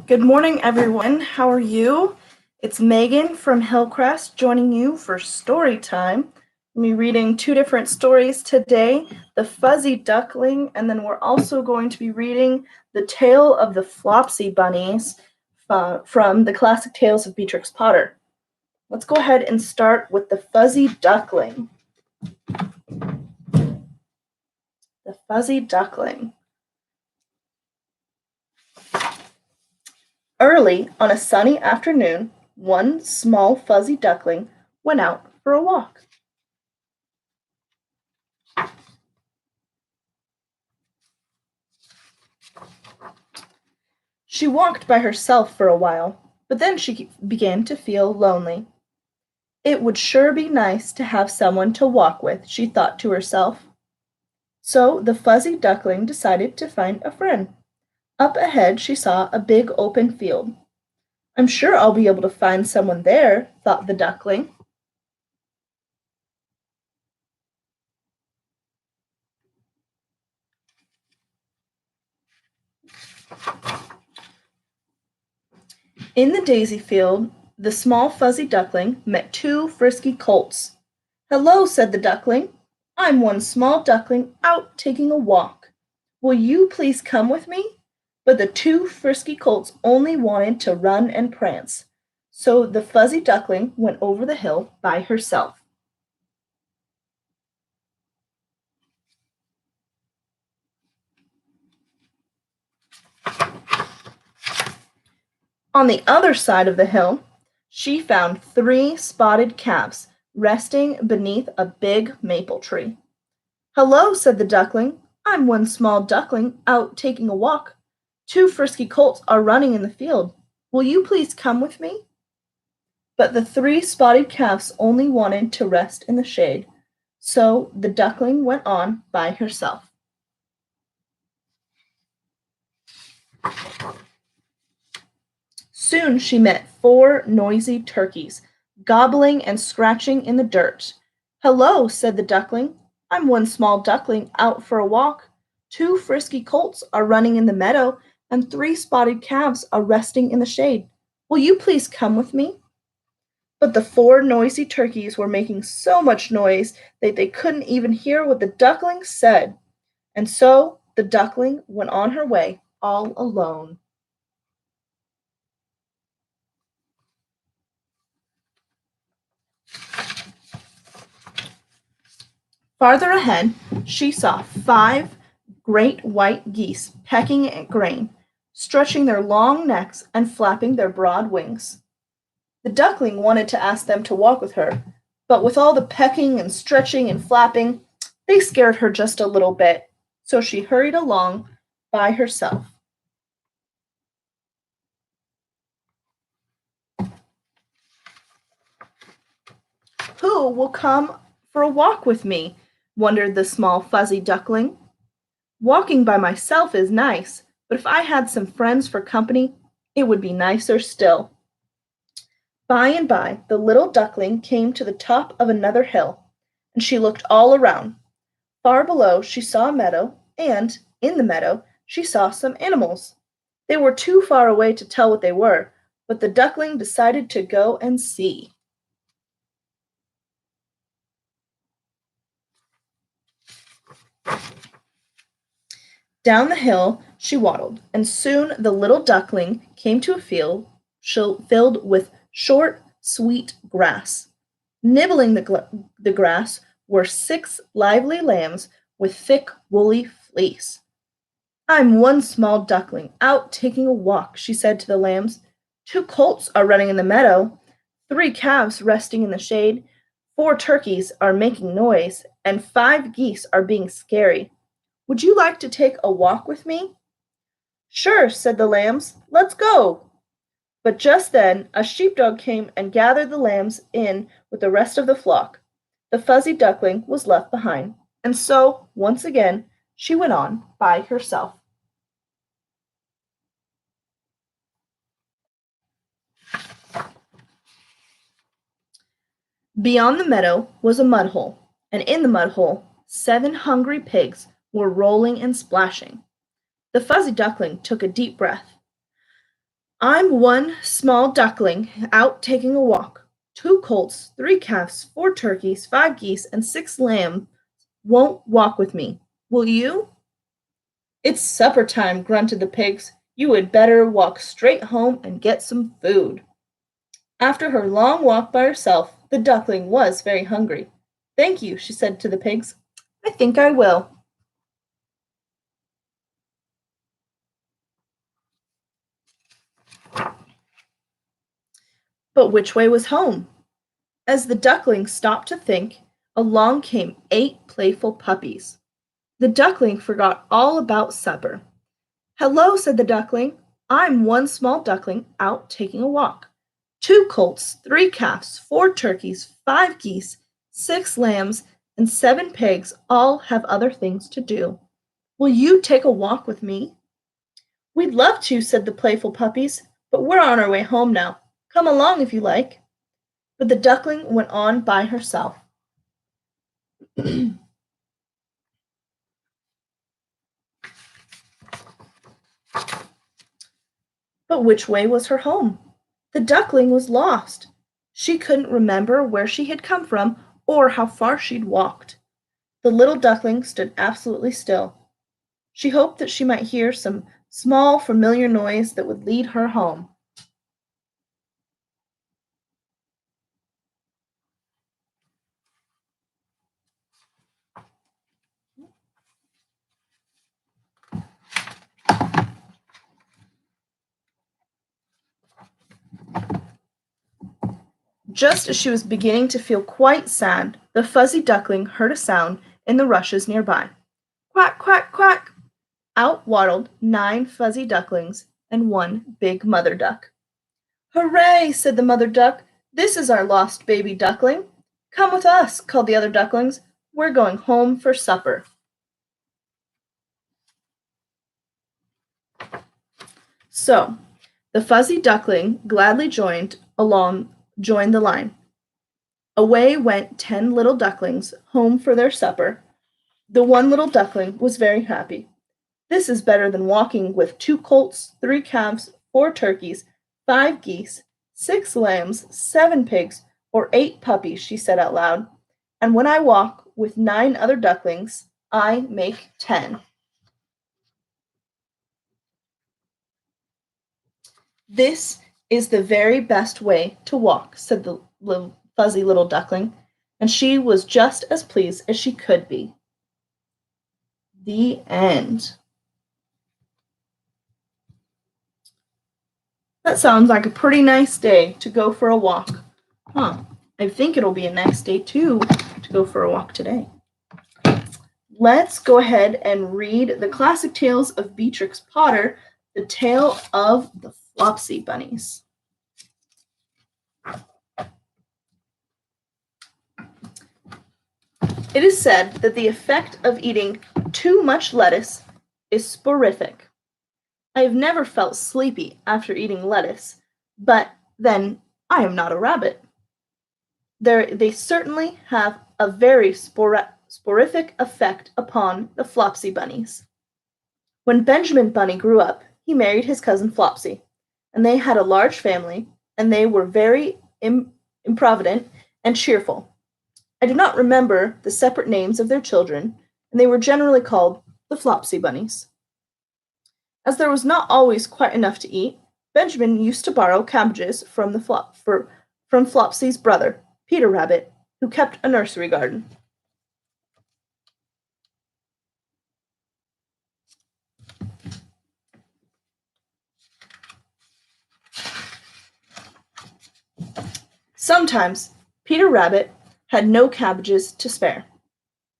Good morning, everyone. How are you? It's Megan from Hillcrest joining you for story time. I'm reading two different stories today, The Fuzzy Duckling, and then we're also going to be reading The Tale of the Flopsy Bunnies from the Classic Tales of Beatrix Potter. Let's go ahead and start with The Fuzzy Duckling. The Fuzzy Duckling. Early on a sunny afternoon, one small fuzzy duckling went out for a walk. She walked by herself for a while, but then she began to feel lonely. It would sure be nice to have someone to walk with, she thought to herself. So the fuzzy duckling decided to find a friend. Up ahead she saw a big open field. I'm sure I'll be able to find someone there, thought the duckling. In the daisy field, the small fuzzy duckling met two frisky colts. Hello, said the duckling. I'm one small duckling out taking a walk. Will you please come with me? But the two frisky colts only wanted to run and prance. So the fuzzy duckling went over the hill by herself. On the other side of the hill, she found three spotted calves resting beneath a big maple tree. Hello, said the duckling. I'm one small duckling out taking a walk. Two frisky colts are running in the field. Will you please come with me? But the three spotted calves only wanted to rest in the shade, so the duckling went on by herself. Soon she met four noisy turkeys, gobbling and scratching in the dirt. Hello, said the duckling. I'm one small duckling out for a walk. Two frisky colts are running in the meadow, and three spotted calves are resting in the shade. Will you please come with me? But the four noisy turkeys were making so much noise that they couldn't even hear what the duckling said, and so the duckling went on her way all alone. Farther ahead, she saw five great white geese pecking at grain, stretching their long necks and flapping their broad wings. The duckling wanted to ask them to walk with her, but with all the pecking and stretching and flapping, they scared her just a little bit, so she hurried along by herself. Who will come for a walk with me? Wondered the small fuzzy duckling. Walking by myself is nice, but if I had some friends for company, it would be nicer still. By and by, the little duckling came to the top of another hill, and she looked all around. Far below, she saw a meadow, and, in the meadow, she saw some animals. They were too far away to tell what they were, but the duckling decided to go and see. Down the hill she waddled, and soon the little duckling came to a field filled with short, sweet grass. Nibbling the grass were six lively lambs with thick, woolly fleece. I'm one small duckling out taking a walk, she said to the lambs. Two colts are running in the meadow, three calves resting in the shade, four turkeys are making noise, and five geese are being scary. Would you like to take a walk with me? Sure, said the lambs. Let's go. But just then a sheepdog came and gathered the lambs in with the rest of the flock. The fuzzy duckling was left behind, and so, once again, she went on by herself. Beyond the meadow was a mud hole, and in the mud hole, seven hungry pigs were rolling and splashing. The fuzzy duckling took a deep breath. I'm one small duckling out taking a walk. Two colts, three calves, four turkeys, five geese, and six lambs won't walk with me. Will you? It's supper time, grunted the pigs. You had better walk straight home and get some food. After her long walk by herself, the duckling was very hungry. Thank you, she said to the pigs. I think I will. But which way was home? As the duckling stopped to think, along came 8 playful puppies. The duckling forgot all about supper. Hello, said the duckling. I'm one small duckling out taking a walk. Two colts, three calves, four turkeys, five geese, six lambs, and seven pigs all have other things to do. Will you take a walk with me? We'd love to, said the playful puppies, but we're on our way home now. Come along if you like. But the duckling went on by herself. But which way was her home? The duckling was lost. She couldn't remember where she had come from or how far she'd walked. The little duckling stood absolutely still. She hoped that she might hear some small, familiar noise that would lead her home. Just as she was beginning to feel quite sad, the fuzzy duckling heard a sound in the rushes nearby. Quack, quack, quack! Out waddled 9 fuzzy ducklings and one big mother duck. Hooray! Said the mother duck. This is our lost baby duckling. Come with us, called the other ducklings. We're going home for supper. So, the fuzzy duckling gladly joined the line. Away went 10 little ducklings home for their supper. The one little duckling was very happy. This is better than walking with 2 colts, 3 calves, 4 turkeys, 5 geese, 6 lambs, 7 pigs, or 8 puppies, she said out loud. And when I walk with 9 other ducklings, I make 10. This is the very best way to walk, said the fuzzy little duckling, and she was just as pleased as she could be. The end. That sounds like a pretty nice day to go for a walk. Huh. I think it'll be a nice day too to go for a walk today. Let's go ahead and read the classic tales of Beatrix Potter, The Tale of the Flopsy Bunnies. It is said that the effect of eating too much lettuce is sporific. I have never felt sleepy after eating lettuce, but then I am not a rabbit. They certainly have a very sporific effect upon the Flopsy bunnies. When Benjamin Bunny grew up, he married his cousin Flopsy, and they had a large family, and they were very improvident and cheerful. I do not remember the separate names of their children, and they were generally called the Flopsy bunnies. As there was not always quite enough to eat, Benjamin used to borrow cabbages from Flopsy's brother, Peter Rabbit, who kept a nursery garden. Sometimes Peter Rabbit had no cabbages to spare.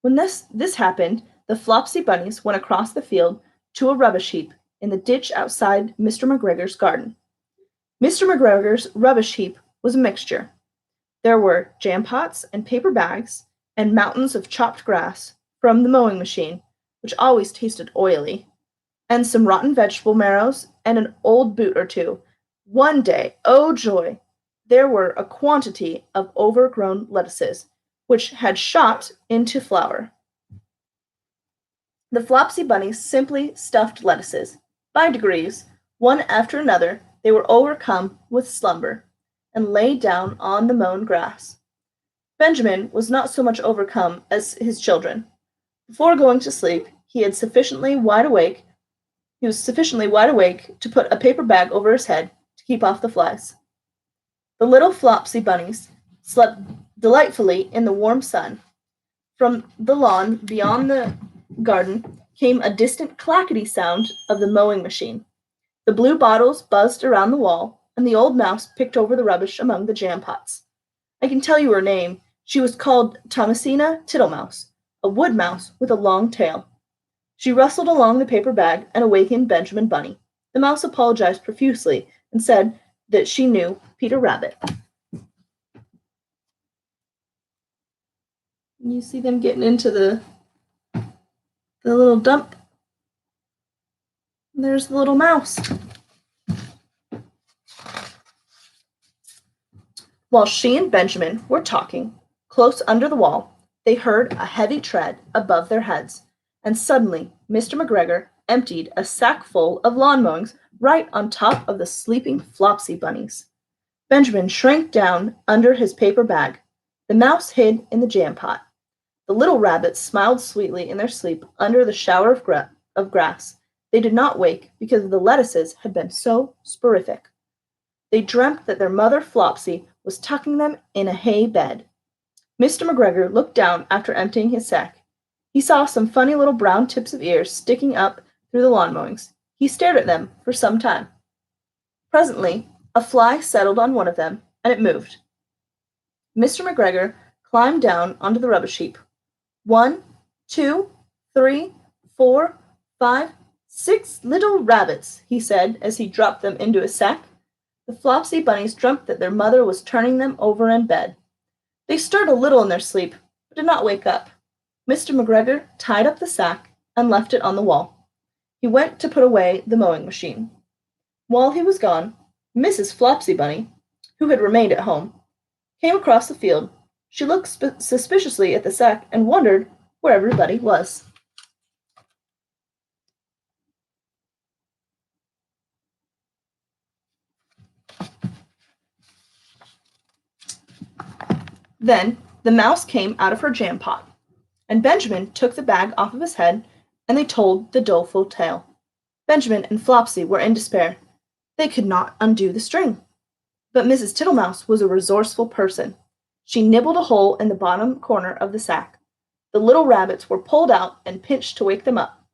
When this happened, the Flopsy bunnies went across the field to a rubbish heap in the ditch outside Mr. McGregor's garden. Mr. McGregor's rubbish heap was a mixture. There were jam pots and paper bags and mountains of chopped grass from the mowing machine, which always tasted oily, and some rotten vegetable marrows and an old boot or two. One day, oh joy, there were a quantity of overgrown lettuces, which had shot into flower. The Flopsy Bunnies simply stuffed lettuces. By degrees, one after another, they were overcome with slumber and lay down on the mown grass. Benjamin was not so much overcome as his children. Before going to sleep, he was sufficiently wide awake to put a paper bag over his head to keep off the flies. The little Flopsy Bunnies slept delightfully in the warm sun. From the lawn beyond the garden came a distant clackety sound of the mowing machine. The blue bottles buzzed around the wall, and the old mouse picked over the rubbish among the jam pots. I can tell you her name. She was called Thomasina Tittlemouse, a wood mouse with a long tail. She rustled along the paper bag and awakened Benjamin Bunny. The mouse apologized profusely and said that she knew Peter Rabbit. You see them getting into the little dump. There's the little mouse. While she and Benjamin were talking, close under the wall, they heard a heavy tread above their heads, and suddenly Mr. McGregor emptied a sack full of lawn mowings right on top of the sleeping Flopsy Bunnies. Benjamin shrank down under his paper bag. The mouse hid in the jam pot. The little rabbits smiled sweetly in their sleep under the shower of grass. They did not wake because the lettuces had been so sporific. They dreamt that their mother Flopsy was tucking them in a hay bed. Mr. McGregor looked down after emptying his sack. He saw some funny little brown tips of ears sticking up through the lawn mowings. He stared at them for some time. Presently, a fly settled on one of them, and it moved. Mr. McGregor climbed down onto the rubbish heap. 1, 2, 3, 4, 5, 6 little rabbits, he said as he dropped them into his sack. The Flopsy Bunnies dreamt that their mother was turning them over in bed. They stirred a little in their sleep, but did not wake up. Mr. McGregor tied up the sack and left it on the wall. He went to put away the mowing machine. While he was gone, Mrs. Flopsy Bunny, who had remained at home, came across the field. She looked suspiciously at the sack and wondered where everybody was. Then the mouse came out of her jam pot, and Benjamin took the bag off of his head, and they told the doleful tale. Benjamin and Flopsy were in despair. They could not undo the string. But Mrs. Tittlemouse was a resourceful person. She nibbled a hole in the bottom corner of the sack. The little rabbits were pulled out and pinched to wake them up.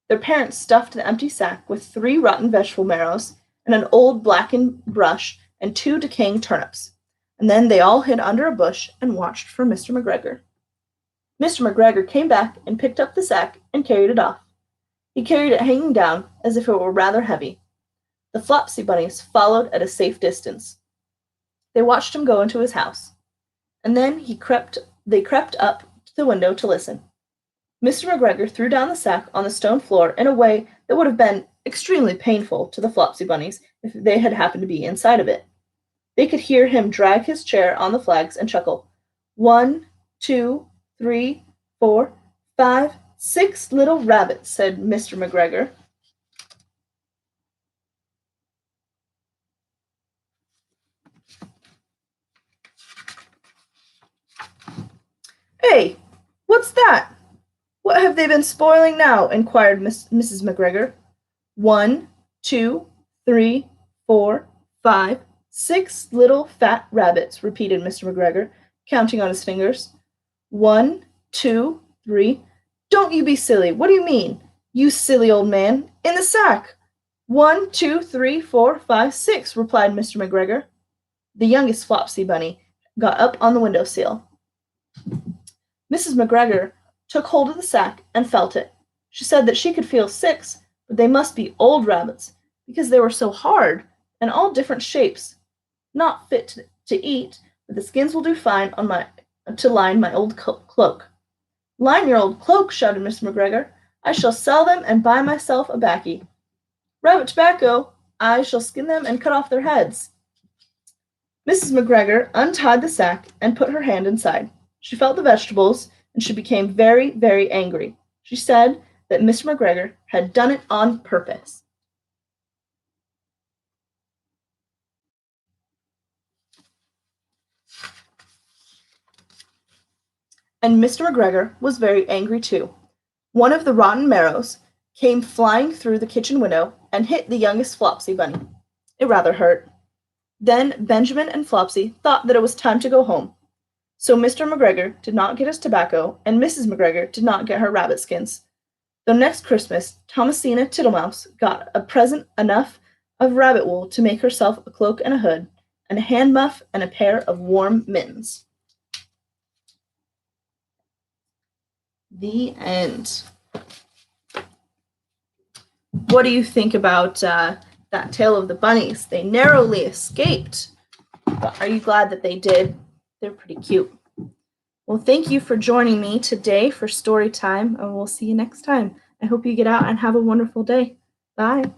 Their parents stuffed the empty sack with 3 rotten vegetable marrows and an old blackened brush and 2 decaying turnips, and then they all hid under a bush and watched for Mr. McGregor. Mr. McGregor came back and picked up the sack and carried it off. He carried it hanging down as if it were rather heavy. The Flopsy Bunnies followed at a safe distance. They watched him go into his house, and then they crept up to the window to listen. Mr. McGregor threw down the sack on the stone floor in a way that would have been extremely painful to the Flopsy Bunnies if they had happened to be inside of it. They could hear him drag his chair on the flags and chuckle. 1, 2, 3, 4, 5, 6 little rabbits, said Mr. McGregor. Hey, what's that? What have they been spoiling now? Inquired Mrs. McGregor. 1, 2, 3, 4, 5, 6 little fat rabbits, repeated Mr. McGregor, counting on his fingers. 1, 2, 3. Don't you be silly. What do you mean? You silly old man. In the sack. 1, 2, 3, 4, 5, 6, replied Mr. McGregor. The youngest Flopsy Bunny got up on the window sill. Mrs. McGregor took hold of the sack and felt it. She said that she could feel 6, but they must be old rabbits, because they were so hard and all different shapes. Not fit to eat, but the skins will do fine to line my old cloak. Line your old cloak, shouted Mr. McGregor. I shall sell them and buy myself a baccy. Rabbit tobacco, I shall skin them and cut off their heads. Mrs. McGregor untied the sack and put her hand inside. She felt the vegetables, and she became very, very angry. She said that Mr. McGregor had done it on purpose. And Mr. McGregor was very angry too. One of the rotten marrows came flying through the kitchen window and hit the youngest Flopsy bunny. It rather hurt. Then Benjamin and Flopsy thought that it was time to go home. So Mr. McGregor did not get his tobacco, and Mrs. McGregor did not get her rabbit skins. Though next Christmas, Thomasina Tittlemouse got a present enough of rabbit wool to make herself a cloak and a hood, and a hand muff and a pair of warm mittens. The end. What do you think about that tale of the bunnies? They narrowly escaped. But are you glad that they did? They're pretty cute. Well, thank you for joining me today for story time, and we'll see you next time. I hope you get out and have a wonderful day. Bye.